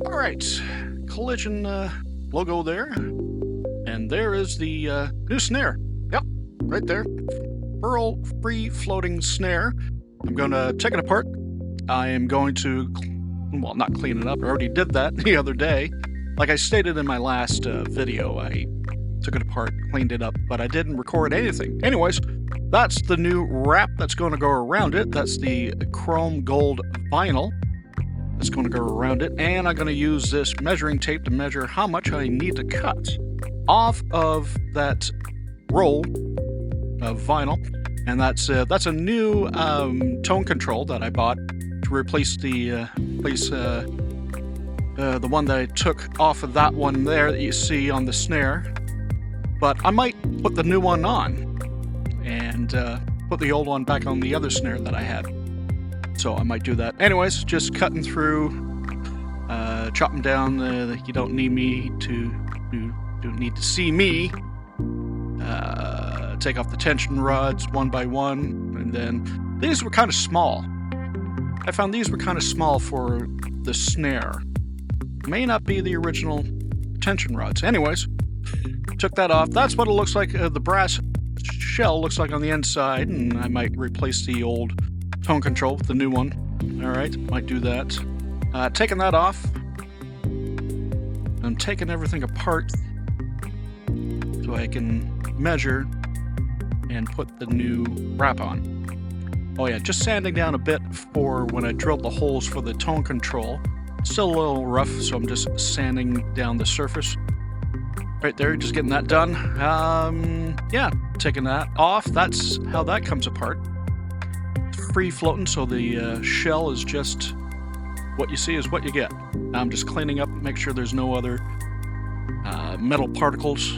Alright, collision logo there. And there is the new snare. Yep, right there. Pearl Free Floating Snare. I'm going to take it apart. I am going to, well, not clean it up. I already did that the other day. Like I stated in my last video, I took it apart, cleaned it up, but I didn't record anything. Anyways, that's the new wrap that's going to go around it. That's the chrome gold vinyl that's going to go around it. And I'm going to use this measuring tape to measure how much I need to cut off of that roll of vinyl. And that's a new tone control that I bought to replace the one that I took off of that one there that you see on the snare. But I might put the new one on and put the old one back on the other snare that I had. So I might do that. Anyways, just cutting through, chopping down. You don't need me to need to see me. Take off the tension rods one by one, and then these were kind of small. I found these were kind of small for the snare. May not be the original tension rods. Anyways, took that off. That's what it looks like. The brass shell looks like on the inside, and I might replace the old tone control with the new one. All right, might do that. Taking that off. I'm taking everything apart so I can measure and put the new wrap on. Oh yeah, just sanding down a bit for when I drilled the holes for the tone control. Still a little rough, so I'm just sanding down the surface. Right there, just getting that done. Yeah, taking that off. That's how that comes apart. Free floating, so the shell is just what you see is what you get. Now I'm just cleaning up, make sure there's no other metal particles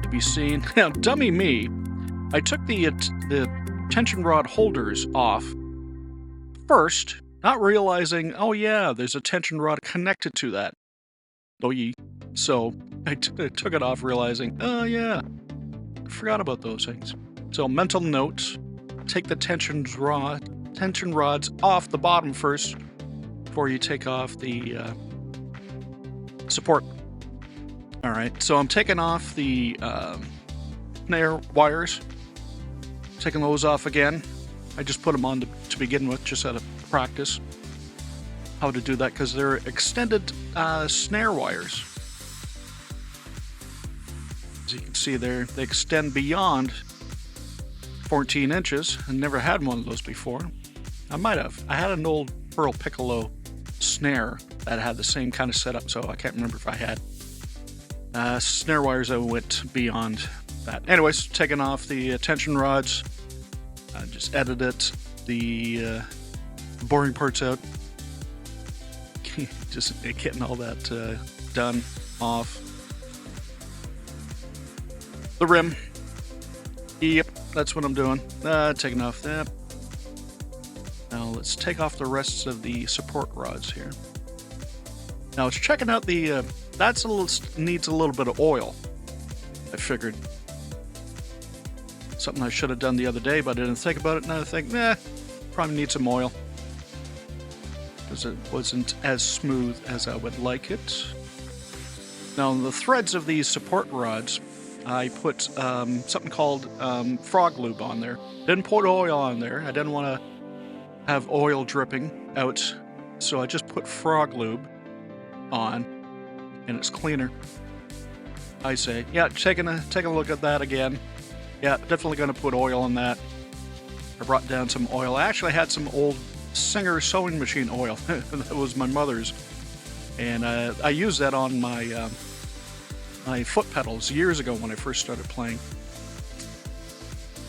to be seen. Now, dummy me, I took the tension rod holders off first, not realizing, oh yeah, there's a tension rod connected to that. So I took it off realizing, oh yeah, I forgot about those things. So mental note, take the tension rods off the bottom first before you take off the support. All right, so I'm taking off the snare wires, taking those off again. I just put them on to begin with, just out of practice how to do that, because they're extended snare wires. As you can see there, they extend beyond 14 inches. I never had one of those before. I might have. I had an old Pearl Piccolo snare that had the same kind of setup, so I can't remember if I had snare wires that went beyond that. Anyways, taking off the tension rods. I just edited the boring parts out. Just getting all that done off. The rim. Yep, that's what I'm doing. Taking off that. Now let's take off the rest of the support rods here. Now it's checking out the, needs a little bit of oil, I figured. Something I should have done the other day, but I didn't think about it. Now I think, probably need some oil, because it wasn't as smooth as I would like it. Now the threads of these support rods, I put something called frog lube on there. Didn't put oil on there. I didn't want to have oil dripping out, so I just put frog lube on, and it's cleaner, I say. Yeah, taking a look at that again. Yeah, definitely going to put oil on that. I brought down some oil. I actually had some old Singer sewing machine oil. That was my mother's, and I used that on my my foot pedals years ago when I first started playing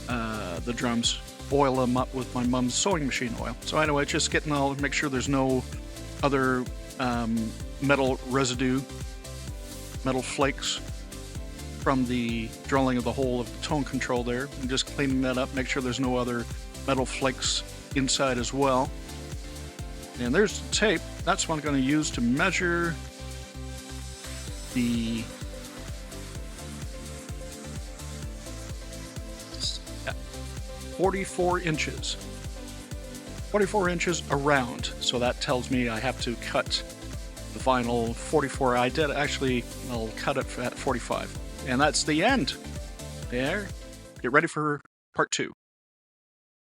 the drums. Oil them up with my mom's sewing machine oil. So anyway, just getting all, make sure there's no other metal residue, metal flakes from the drilling of the hole of the tone control there, and just cleaning that up, make sure there's no other metal flakes inside as well. And there's the tape. That's what I'm going to use to measure the 44 inches. 44 inches around. So that tells me I have to cut the final 44. I did actually, I'll cut it at 45. And that's the end. There. Get ready for part 2.